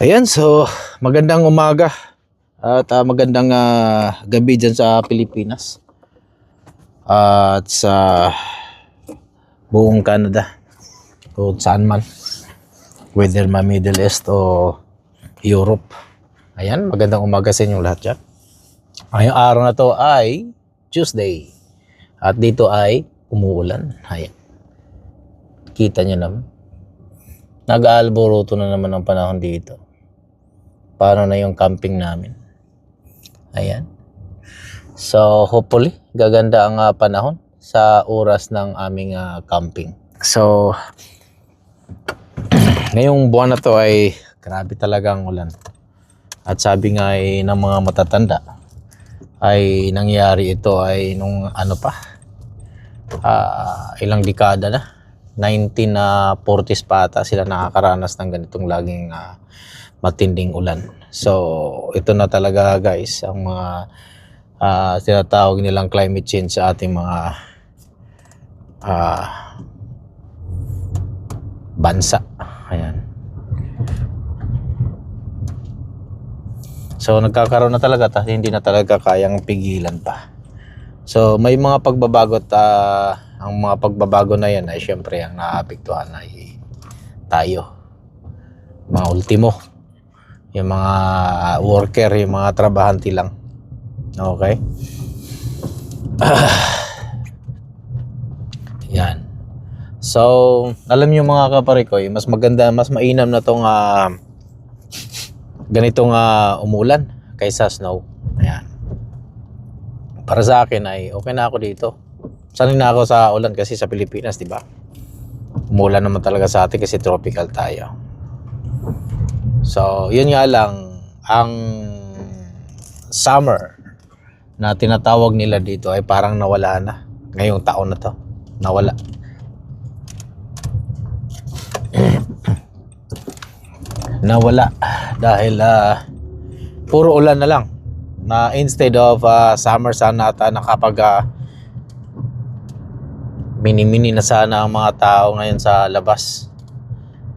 Ayan, so magandang umaga at magandang gabi dyan sa Pilipinas at sa buong Canada o saan man, whether Middle East o Europe. Ayan, magandang umaga sa inyong lahat dyan. Ngayong araw na to ay Tuesday at dito ay umuulan. Ayan, kita nyo naman, nag-aalboroto na naman ang panahon dito. Paano na yung camping namin? Ayan. So, hopefully, gaganda ang panahon sa oras ng aming camping. So, ngayong buwan na to ay grabe talaga ang ulan. At sabi nga ay ng mga matatanda, ay nangyari ito ay nung ilang dekada na. 1940s pa ata sila nakakaranas ng ganitong laging matinding ulan. So, ito na talaga guys, ang mga tinatawag nilang climate change sa ating mga bansa. Ayan. So, nagkakaroon na talaga hindi na talaga kayang pigilan pa. So, may mga pagbabago at ang mga pagbabago na yan ay syempre ang naapektuhan ay tayo. Mga ultimo. Yung mga worker, yung mga trabahante lang. Okay? Yan. So, alam niyo mga kaparikoy, mas maganda, mas mainam na tong ganitong umulan kaysa snow. Ayan. Para sa akin ay okay na ako dito. Sanay na ako sa ulan kasi sa Pilipinas, di ba? Umulan naman talaga sa atin kasi tropical tayo. So, yun nga lang, ang summer na tinatawag nila dito ay parang nawala na. Ngayong taon na to, nawala. Nawala dahil puro ulan na lang. Na instead of summer sana ata nakapag mini-mini na sana ang mga tao ngayon sa labas.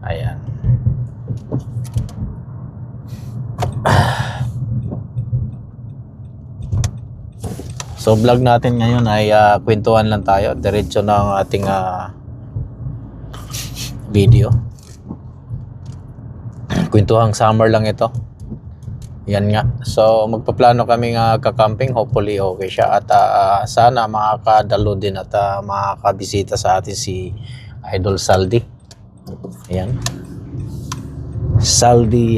Ayan. So vlog natin ngayon ay kwentuhan lang tayo. Diretso na ang ating video. Kwentuhang summer lang ito. Yan nga. So magpaplano kami kakamping. Hopefully okay siya. At sana makakadalo din at makakabisita sa atin si Idol Saldi. Ayan. Saldi,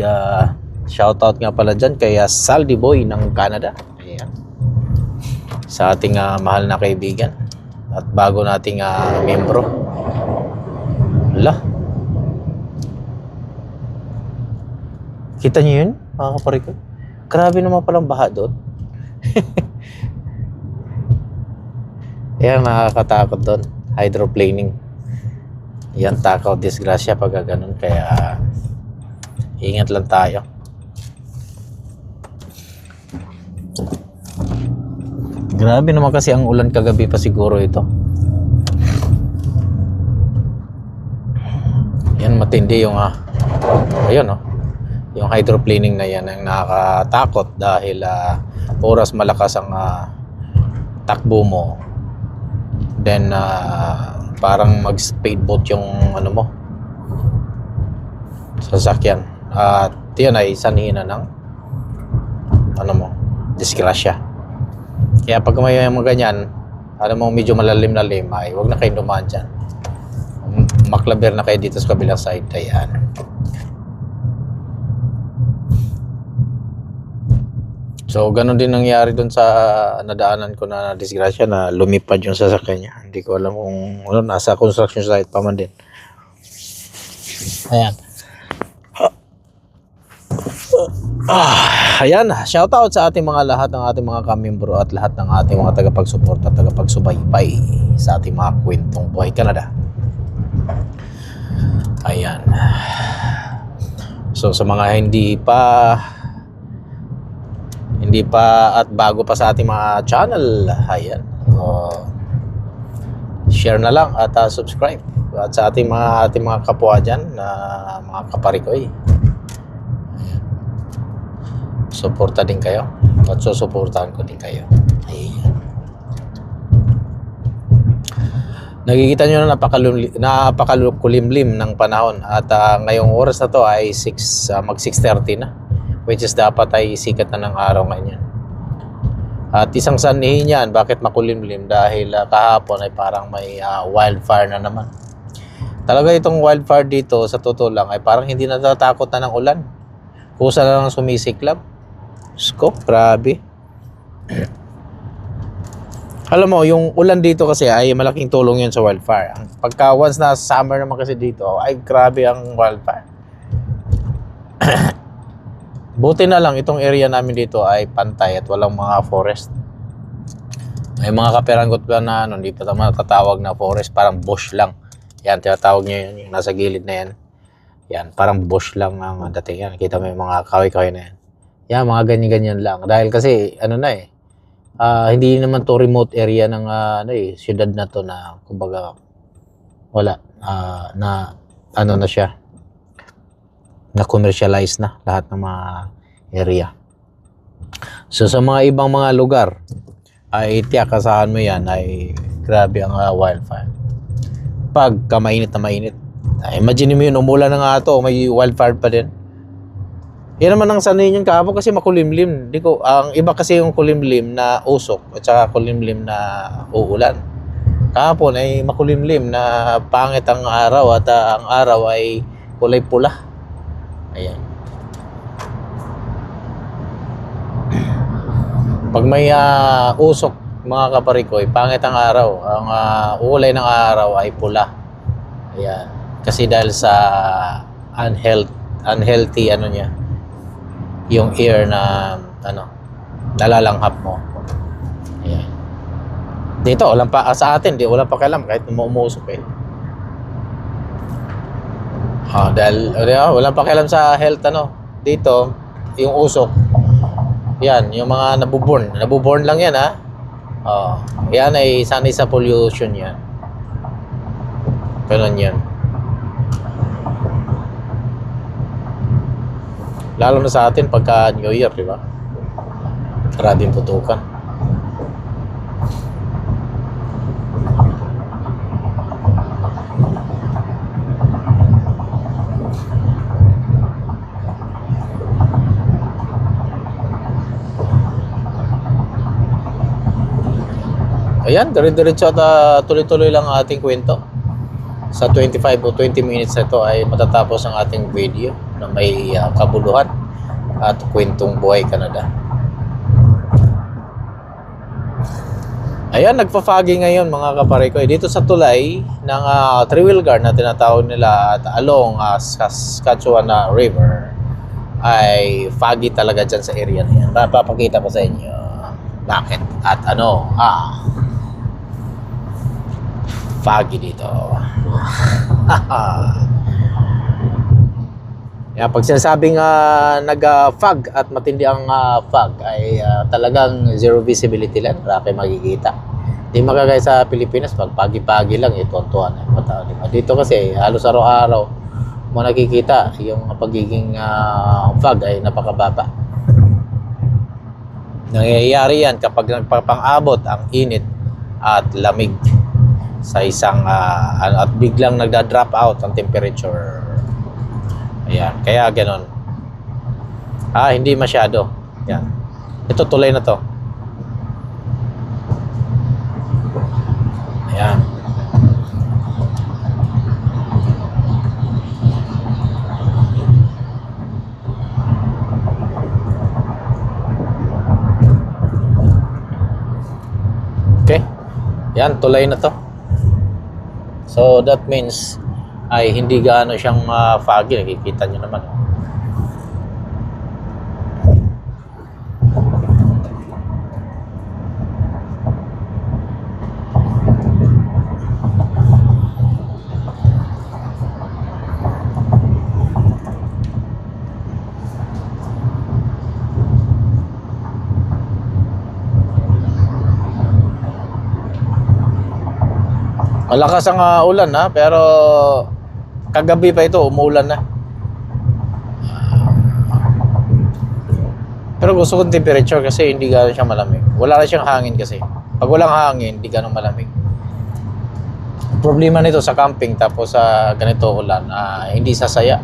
shoutout nga pala dyan kay Saldi Boy ng Canada. Ayan. Sa ating mahal na kaibigan at bago nating membro. Hala. Kita niyo yun, mga kaparikoy? Grabe naman palang baha doon. Ayan, nakakatakot doon. Hydroplaning. Yan, takaw, disgrasya pag ganun. Kaya, ingat lang tayo. Grabe naman kasi ang ulan kagabi pa siguro ito. Yan, matindi yung ayun yung hydroplaning na yan ang nakakatakot dahil oras malakas ang takbo mo, then parang mag speedboat yung sasakyan at yun ay sanina ng disgrasya. Kaya pag may mga ganyan, medyo malalim-lalim ay huwag na kayong dumaan dyan. Maklaber na kayo dito sa kabilang side. Ayan. So, ganun din nangyari dun sa nadaanan ko na disgrasya na lumipad yung sasakyan niya. Hindi ko alam kung nasa construction site pa man din. Ayan. Ayan, shoutout sa ating mga lahat ng ating mga kamembro at lahat ng ating mga tagapagsuporta at tagapagsubaybay sa ating mga kwentong buhay Canada. Ayan. So, sa mga hindi pa at bago pa sa ating mga channel, ayan, share na lang at subscribe. At sa ating mga kapwa dyan na mga kaparikoy, Suporta din kayo at susuportahan ko din kayo. Ayan. Nakikita nyo na napakakulimlim ng panahon at ngayong oras na to ay mag 6:30 na, which is dapat ay sikat na ng araw ngayon. At isang sanhi niyan, bakit makulimlim? Dahil kahapon ay parang may wildfire na naman. Talaga itong wildfire dito, sa totoo lang, ay parang hindi natatakot na ng ulan. Kusa na lang sumisiklab. Sko, grabe. Alam mo, yung ulan dito kasi ay malaking tulong yun sa wildfire. Pagka once na summer naman kasi dito, ay grabe ang wildfire. Buti na lang itong area namin dito ay pantay at walang mga forest. May mga kaperanggot ba na hindi pa naman tatawag na forest, parang bush lang. Yan, tinatawag nyo yun, yung nasa gilid na yan. Yan, parang bush lang ang dating yan. Kita mo yung mga kahoy-kahoy na yan. Yan, mga ganyan-ganyan lang. Dahil kasi, hindi naman to remote area ng siyudad na to na, kumbaga, wala, na siya. Na-commercialize na lahat ng mga area. So, sa mga ibang mga lugar, ay tiyak, kasahan mo yan, ay grabe ang wildfire. Pagka mainit na mainit. Imagine mo yun, umulan na nga ito, may wildfire pa din. Yan naman ang sanay niyan kahapon kasi makulimlim. Ang iba kasi yung kulimlim na usok at saka kulimlim na uulan. Kahapon ay makulimlim na pangit ang araw at ang araw ay kulay pula. Ayan. Pag may usok, mga kaparikoy, pangit ang araw. Ang ulay ng araw ay pula. Ayan. Kasi dahil sa unhealthy niya, yung air na nalalanghap mo. Ayan. Dito, sa atin, walang pakialam kahit umuusok eh. Dahil walang pakialam sa health dito, yung usok. Yan, yung mga nabuborn lang yan yan ay sanay sa pollution yan. Ganun yan. Lalo na sa atin pagka New Year, di ba? Maraming putukan. Ayan, dire-diretso at tuloy-tuloy lang ang ating kwento. Sa 25 o 20 minutes na ito ay matatapos ang ating video na may kabuluhan at kwentong buhay Canada. Ayan, nagpa-foggy ngayon mga kaparikoy. Dito sa tulay ng three-wheel guard na tinatawag nila at along Saskatchewan River ay foggy talaga dyan sa area na yan. Mapapakita ko sa inyo bakit at foggy dito. Pag sinasabing nag-fog at matindi ang fog ay talagang zero visibility lang, wala kayo makikita. Hindi makagaya sa Pilipinas, pag pagi-pagi lang, tuwan-tuwan. Dito kasi halos araw-araw mo nakikita yung pagiging fog ay napakababa. Nangyayari yan kapag nagpapang-abot ang init at lamig sa isang at biglang nagda-drop out ang temperature. Ayan, kaya ganon. Hindi masyado. Yan. Ito tulay na to. Ayan. Okay. Yan, tulay na to. So that means ay hindi gaano siyang foggy. Nakikita nyo naman. Malakas ang ulan pero kagabi pa ito umuulan na. Pero gusto kong temperature kasi hindi gano'n siya malamig. Wala na siyang hangin kasi. Pag walang hangin, hindi gano'n malamig. Problema nito sa camping tapos sa ganito ulan, hindi sasaya.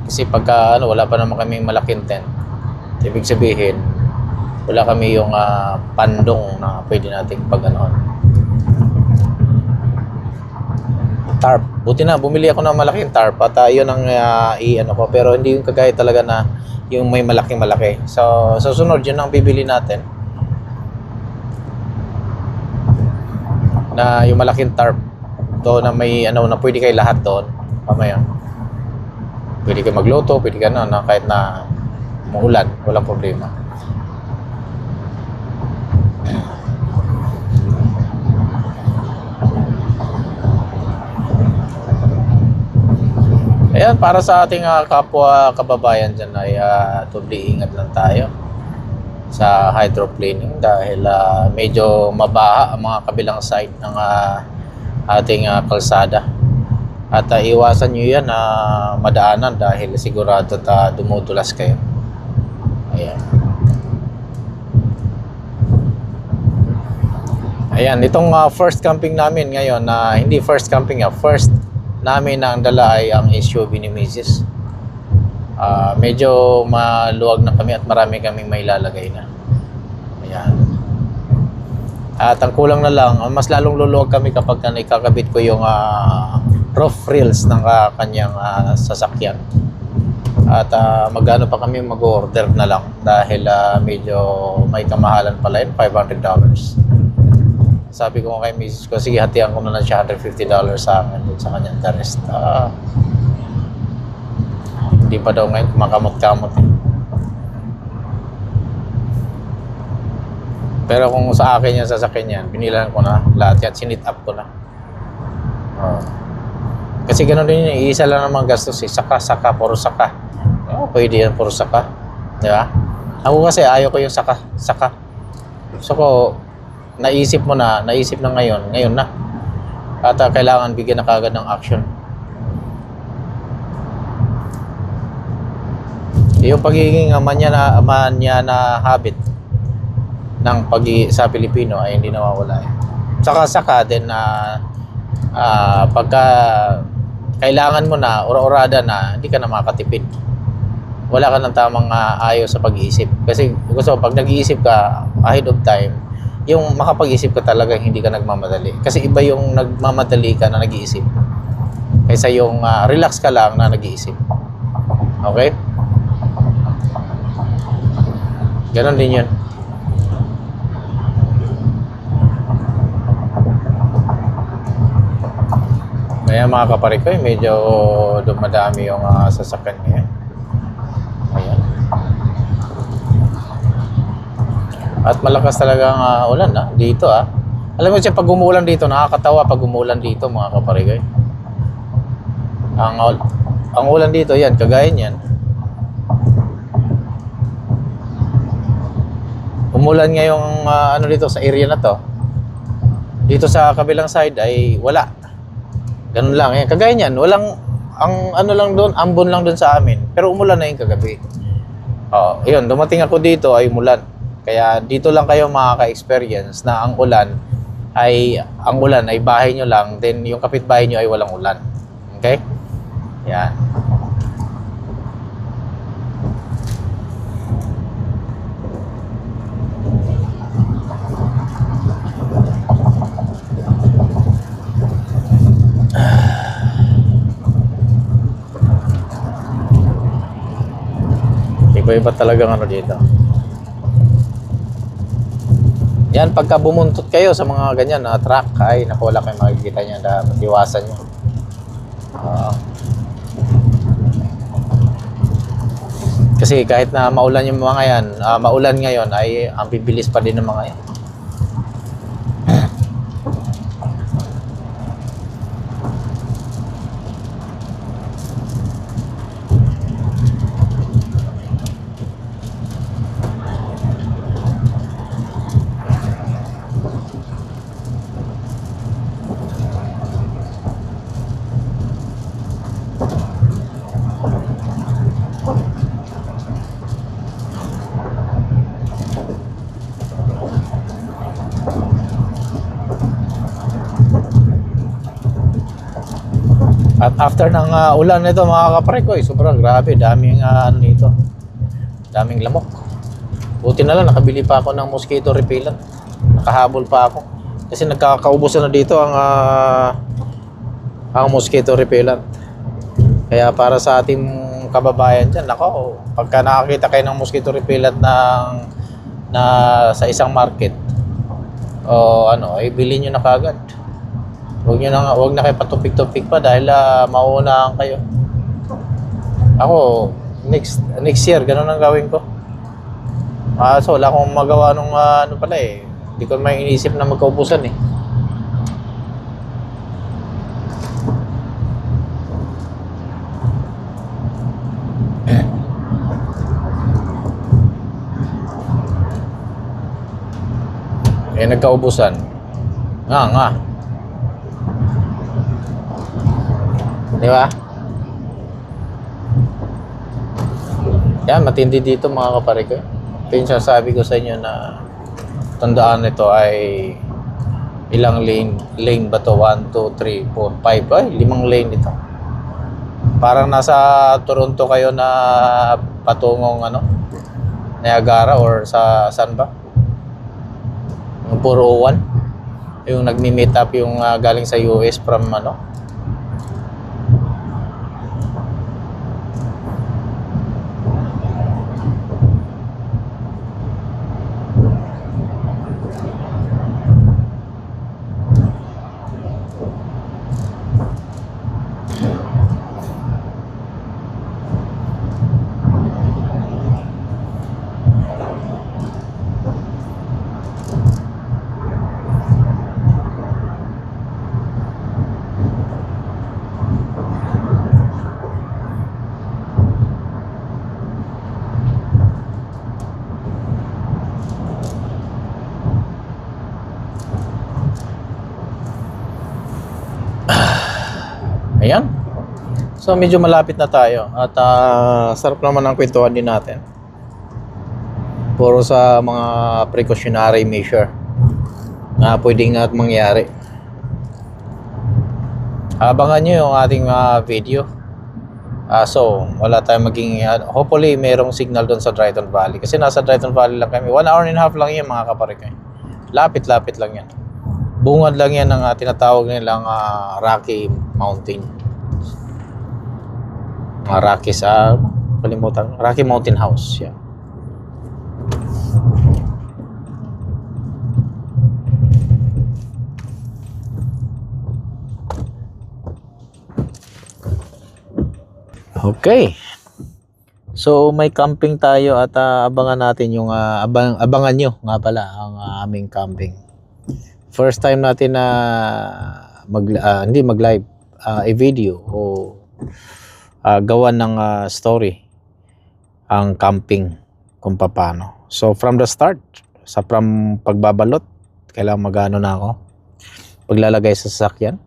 Kasi pagka wala pa naman kaming malaking tent. Ibig sabihin, wala kami yung pandong na pwede nating pag-anoon. Tarp. Buti na, bumili ako ng malaking tarp at yun ang i-ano ko. Pero hindi yung kagaya talaga na yung may malaking malaki. So, susunod, yun ang bibili natin. Na yung malaking tarp. To na may na pwede kayo lahat doon. Pamaya. Pwede kayo magluto, pwede ka na kahit na maulan, walang problema. Ayan, para sa ating kapwa kababayan dyan ay tubli ingat lang tayo sa hydroplaning dahil medyo mabaha ang mga kabilang side ng ating kalsada. At iwasan nyo yan na madaanan dahil sigurado dumudulas kayo. Ayan. Ayan, itong first camping namin ngayon na hindi first camping, first namin na ang dala ay ang SUV ni Mrs. Medyo maluwag na kami at marami kaming may lalagay na. Ayan. At ang kulang na lang, mas lalong luluwag kami kapag ikakabit ko yung roof rails ng kanyang sasakyan. At magano pa kami mag-order na lang dahil medyo may kamahalan pala yun, $500. Sabi ko kay Mrs. ko, sige hatihan ko na lang siya $150 sa akin dun sa kanyang the rest. Hindi pa daw ngayon kumakamot-kamot eh. Pero kung sa akin yan, sasakyan yan, binilan ko na lahat yan, sinit up ko na. Kasi gano'n din yun, iisa lang naman gastos eh. Saka, puro saka. Pwede yan, puro saka. Di ba? Ako kasi ayaw ko yung saka. So ko, naisip na ngayon na. At kailangan bigyan na kagad ng action. Yung pagiging manya na habit ng sa Pilipino ay hindi nawawala eh. Saka din pagka kailangan mo na, orada na, hindi ka na makatipid. Wala ka ng tamang ayos sa pag-iisip. Kasi gusto pag nag-iisip ka ahead of time, yung makapag-isip ka talaga hindi ka nagmamadali. Kasi iba yung nagmamadali ka na nag-iisip kaysa yung relax ka lang na nag-iisip. Okay? Ganon din yun. Kaya mga kapare ko, medyo dumadami yung sasakyan ngayon. Ayan. At malakas talaga ang ulan dito Alam mo siya, pag umulan dito, nakakatawa pag umulan dito mga kapare ko. Ang ulan dito, yan, kagaya niyan. Umulan ngayong dito sa area na to. Dito sa kabilang side ay wala. Ganun lang. Kagaya niyan, walang, lang doon, ambon lang doon sa amin. Pero umulan na yung kagabi. Yun, dumating ako dito ay umulan. Kaya dito lang kayo makaka-experience na ang ulan ay bahay nyo lang, then yung kapitbahay nyo ay walang ulan. Okay? Yan. Iba-iba talagang dito. Yan, pagka bumuntot kayo sa mga ganyan na truck, ay naku, wala kayong makikita niya na iwasan nyo. Kasi kahit na maulan yung mga yan, maulan ngayon ay ang bibilis pa din ng mga yan. After ng ulan nito mga kapare ko, sobrang grabe, daming ano nito. Daming lamok. Buti na lang nakabili pa ako ng mosquito repellent. Nakahabol pa ako. Kasi nagkakaubusan na dito ang mosquito repellent. Kaya para sa ating kababayan dyan, nako, pagka nakakita kayo ng mosquito repellent na sa isang market, o ano, ay bilhin nyo na kagad. Huwag na kayo patupik-tupik pa dahil mauunahan kayo. Ako, next year, ganun ang gawin ko. So wala akong magawa nung ano pala eh. Hindi ko may inisip na magkaubusan eh. Nagkaubusan. Nga. Di ba? Yan, matindi dito mga kapare ko. Ito yung sasabi ko sa inyo na tandaan nito ay ilang lane ba to? 1, 2, 3, 4, 5. Ay, 5 lane ito. Parang nasa Toronto kayo na patungong Niagara or sa saan ba? Yung 401. Yung nagmi-meet up yung galing sa US from Ayan. So medyo malapit na tayo at sarap naman ang kwentuhan din natin. Puro sa mga precautionary measure na pwedeng mangyari. Abangan nyo yung ating video. So wala tayong maging hopefully mayroong signal doon sa Triton Valley. Kasi nasa Triton Valley lang kami. 1 hour and a half lang yan mga kapare ko. Lapit-lapit lang yan. Bungad lang yan ng tinatawag nilang Rocky Mountain. Rocky Mountain House. Yeah. Okay. So may camping tayo at abangan natin yung abangan nyo nga pala ang aming camping. First time natin na hindi mag-live i-video o gawa ng story ang camping kung paano. So from the start, from pagbabalot, kailangan magano na ako. Paglalagay sa sasakyan.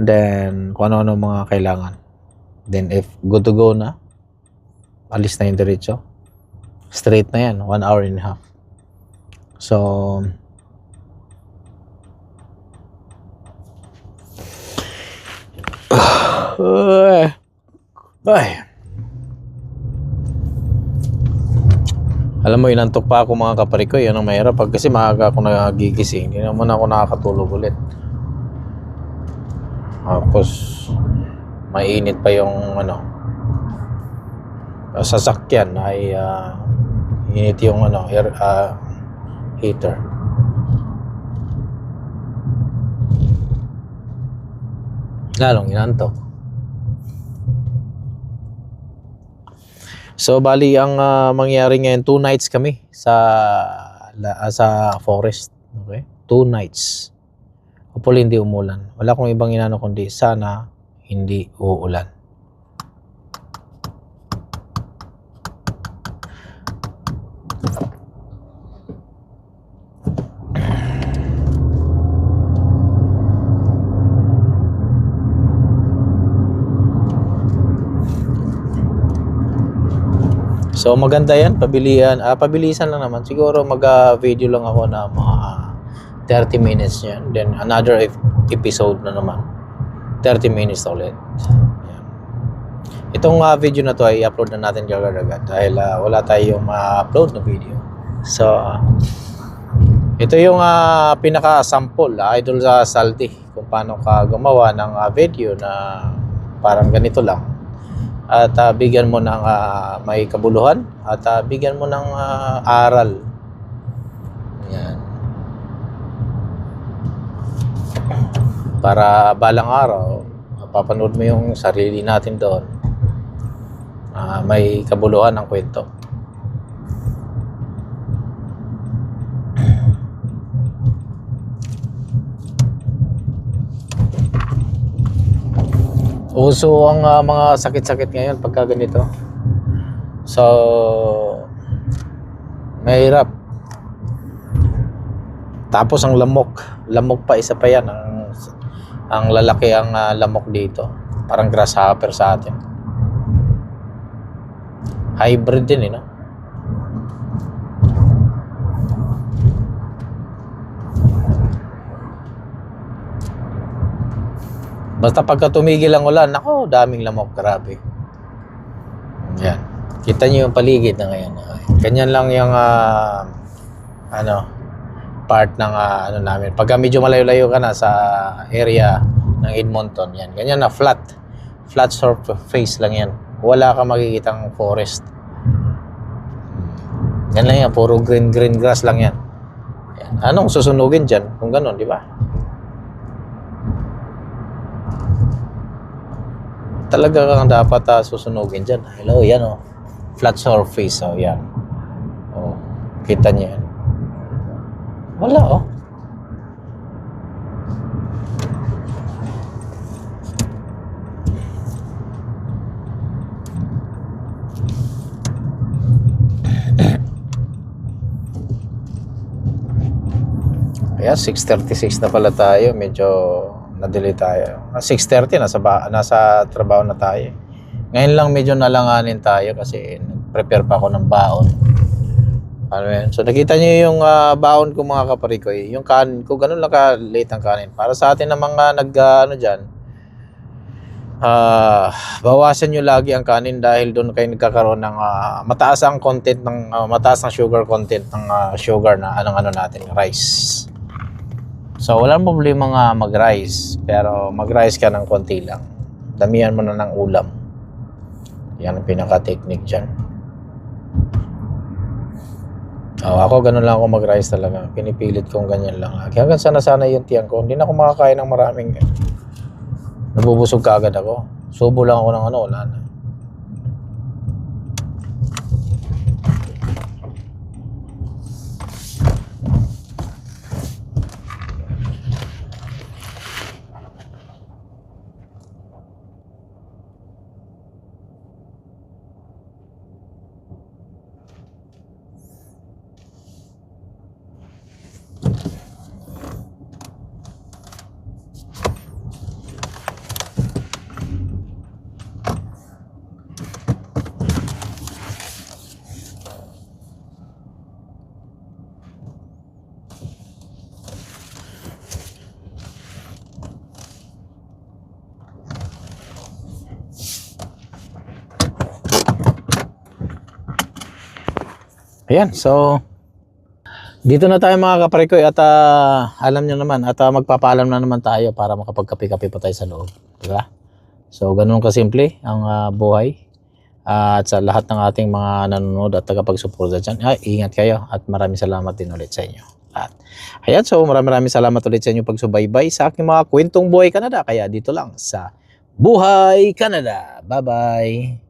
And then kung ano-ano mga kailangan. Then if good to go na, alis na yung diretso. Straight na yan, 1 hour and a half. So alam mo, inantok pa ako mga kapare ko. Yan ang mahirap kasi maaga ako nagigising. Hindi naman ako nakakatulog ulit. Tapos mainit pa yung sasakyan ay init yung air heater. Lalong inantok. So bali ang mangyari ngayon, 2 nights kami sa forest. Okay? 2 nights. Hopefully hindi umulan. Wala akong ibang inano kundi sana hindi uulan. So maganda yan, pabilisan lang naman. Siguro mag-video lang ako na mga 30 minutes yan. Then another episode na naman. 30 minutes ulit. Yan. Itong video na to ay i-upload na natin agad dahil wala tayong ma-upload na video. So, ito yung pinaka-sample, idol sa Salty, kung paano ka gumawa ng video na parang ganito lang. At bigyan mo ng may kabuluhan at bigyan mo ng aral. Yan. Para balang araw, mapapanood mo yung sarili natin doon. May kabuluhan ng kwento. Uso ang mga sakit-sakit ngayon pagka ganito. So, mahirap. Tapos ang lamok. Lamok pa, isa pa yan. Ang lalaki ang lamok dito. Parang grasshopper sa atin. Hybrid din, no? Basta pagka tumigil ang ulan, nako, daming lamok, grabe. Yan. Kita niyo yung paligid na ngayon. Ganyan lang yung part ng namin. Pagka medyo malayo-layo ka na sa area ng Edmonton, yan. Ganyan na, flat surface lang yan. Wala ka makikitang forest. Yan lang yan, puro green grass lang yan. Yan. Anong susunugin dyan? Kung gano'n, di ba? Talaga kang dapat susunugin dyan. Hello, yan o. Flat surface, o yan. O, kita niya yan. Wala o. Kaya 6:36 na pala tayo. Medyo na-delay tayo. 6:30 nasa trabaho na tayo. Ngayon lang medyo nalanganin tayo kasi prepare pa ako ng baon. Ano yan? So nakita niyo yung baon ko mga kaparikoy. Yung kanin ko, ganun lang ka-late ang kanin. Para sa atin na mga dyan, bawasan nyo lagi ang kanin dahil doon kayo nagkakaroon ng mataas ang content ng mataas ang sugar content ng sugar na natin, rice. So, walang problema nga mag-rice. Pero mag-rice ka ng konti lang. Damihan mo na ng ulam. Yan ang pinaka-technique dyan. Ako, ganun lang ako mag-rice talaga. Pinipilit kong ganyan lang. Hanggang sana yung tiyan ko. Hindi na ako makakain ng maraming. Nabubusog ka agad ako. Subo lang ako ng wala na. Ayan, so dito na tayo mga kaparikoy at alam nyo naman at magpapaalam na naman tayo para makapagkape-kape pa tayo sa loob, diba? So ganun kasimple ang buhay at sa lahat ng ating mga nanonood at tagapagsuporta dyan, ingat kayo at maraming salamat din ulit sa inyo. At ayan, so maraming salamat ulit sa inyo pagsubaybay sa aking mga kwentong buhay Canada, kaya dito lang sa Buhay Canada. Bye-bye!